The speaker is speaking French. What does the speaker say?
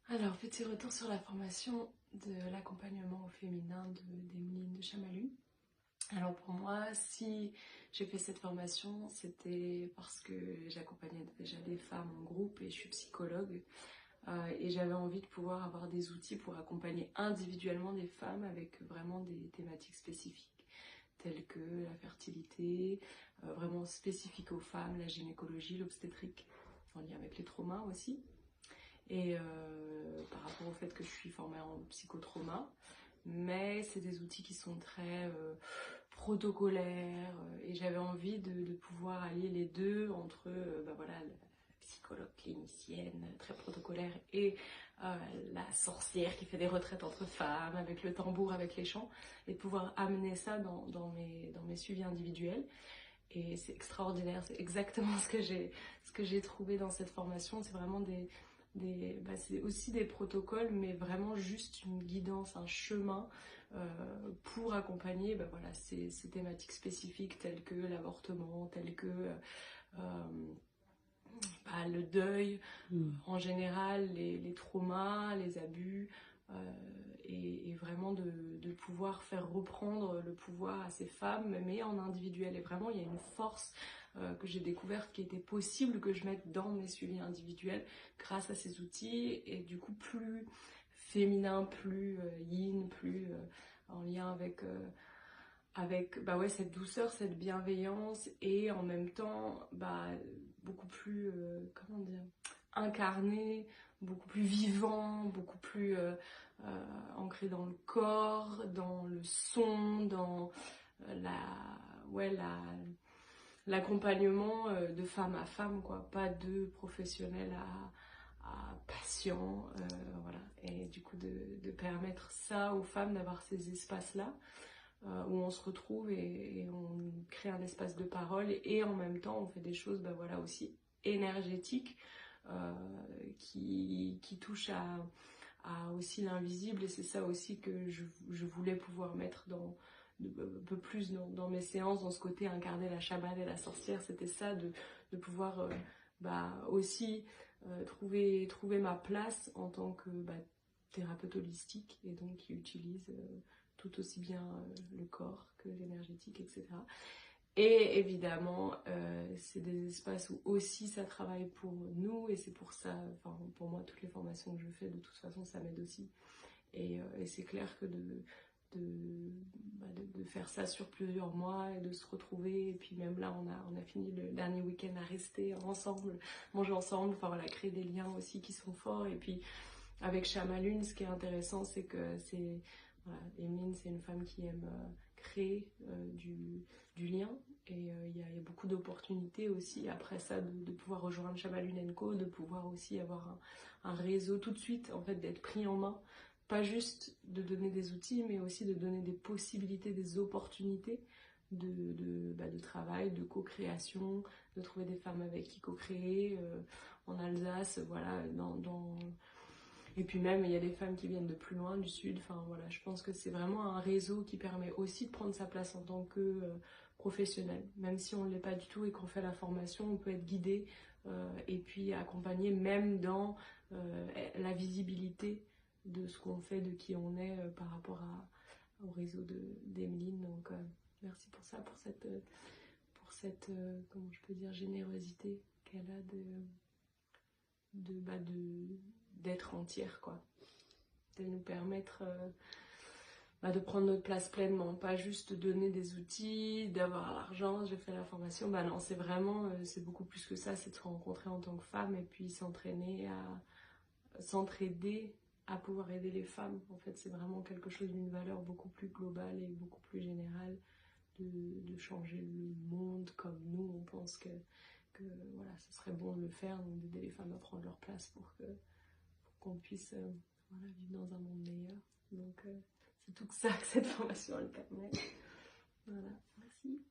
Alors, petit retour sur la formation de l'accompagnement au féminin d'Emeline de Chamalune. Alors pour moi, si j'ai fait cette formation, c'était parce que j'accompagnais déjà des femmes en groupe et je suis psychologue. Et j'avais envie de pouvoir avoir des outils pour accompagner individuellement des femmes avec vraiment des thématiques spécifiques, telles que la fertilité, vraiment spécifique aux femmes, la gynécologie, l'obstétrique, en lien avec les traumas aussi. Et par rapport au fait que je suis formée en psychotrauma, mais c'est des outils qui sont très protocolaires et j'avais envie de pouvoir allier les deux entre voilà, la psychologue clinicienne très protocolaire et la sorcière qui fait des retraites entre femmes avec le tambour, avec les chants, et de pouvoir amener ça dans mes suivis individuels. Et c'est extraordinaire, c'est exactement ce que j'ai trouvé dans cette formation. C'est vraiment c'est aussi des protocoles, mais vraiment juste une guidance, un chemin pour accompagner voilà, ces thématiques spécifiques telles que l'avortement, telles que le deuil, en général, les traumas, les abus, et vraiment de pouvoir faire reprendre le pouvoir à ces femmes, mais en individuel. Et vraiment, il y a une force que j'ai découverte qui était possible que je mette dans mes suivis individuels grâce à ces outils, et du coup plus féminin, plus yin, plus en lien avec ouais, cette douceur, cette bienveillance, et en même temps beaucoup plus, comment dire, incarné, beaucoup plus vivant, beaucoup plus ancré dans le corps, dans le son, dans ouais, l'accompagnement de femme à femme, quoi, pas de professionnel à patient, voilà. Et du coup de permettre ça aux femmes, d'avoir ces espaces-là où on se retrouve et on crée un espace de parole, et en même temps on fait des choses voilà, aussi énergétiques qui touchent à aussi l'invisible. Et c'est ça aussi que je voulais pouvoir mettre un peu plus dans mes séances, dans ce côté incarner la chamane et la sorcière. C'était ça, de pouvoir aussi trouver ma place en tant que thérapeute holistique, et donc qui utilise tout aussi bien le corps que l'énergétique, etc. Et évidemment, c'est des espaces où aussi ça travaille pour nous, et c'est pour ça, enfin pour moi, toutes les formations que je fais, de toute façon, ça m'aide aussi. Et c'est clair que de faire ça sur plusieurs mois et de se retrouver, et puis même là, on a fini le dernier week-end à rester ensemble, manger ensemble, enfin voilà, créer des liens aussi qui sont forts. Et puis avec Chamalune, ce qui est intéressant, c'est que voilà, Emeline, c'est une femme qui aime créer du lien, et il y a beaucoup d'opportunités aussi après ça de pouvoir rejoindre Chamalune & Co, de pouvoir aussi avoir un réseau tout de suite, en fait, d'être pris en main, pas juste de donner des outils, mais aussi de donner des possibilités, des opportunités de travail, de co-création, de trouver des femmes avec qui co-créer en Alsace, voilà, et puis même, il y a des femmes qui viennent de plus loin, du sud. Enfin voilà, je pense que c'est vraiment un réseau qui permet aussi de prendre sa place en tant que professionnel. Même si on ne l'est pas du tout et qu'on fait la formation, on peut être guidé et puis accompagné, même dans la visibilité de ce qu'on fait, de qui on est par rapport au réseau d'Emeline. Donc merci pour ça, pour cette comment je peux dire, générosité qu'elle a d'être entière, quoi, de nous permettre de prendre notre place pleinement, pas juste donner des outils, d'avoir l'argent, j'ai fait la formation. Non, c'est vraiment, c'est beaucoup plus que ça, c'est de se rencontrer en tant que femme, et puis s'entraîner à s'entraider, à pouvoir aider les femmes. En fait, c'est vraiment quelque chose d'une valeur beaucoup plus globale et beaucoup plus générale, de changer le monde comme nous on pense que voilà, ce serait bon de le faire, donc d'aider les femmes à prendre leur place pour qu'on puisse voilà, vivre dans un monde meilleur. Donc c'est tout ça que cette formation elle permet. Voilà, merci.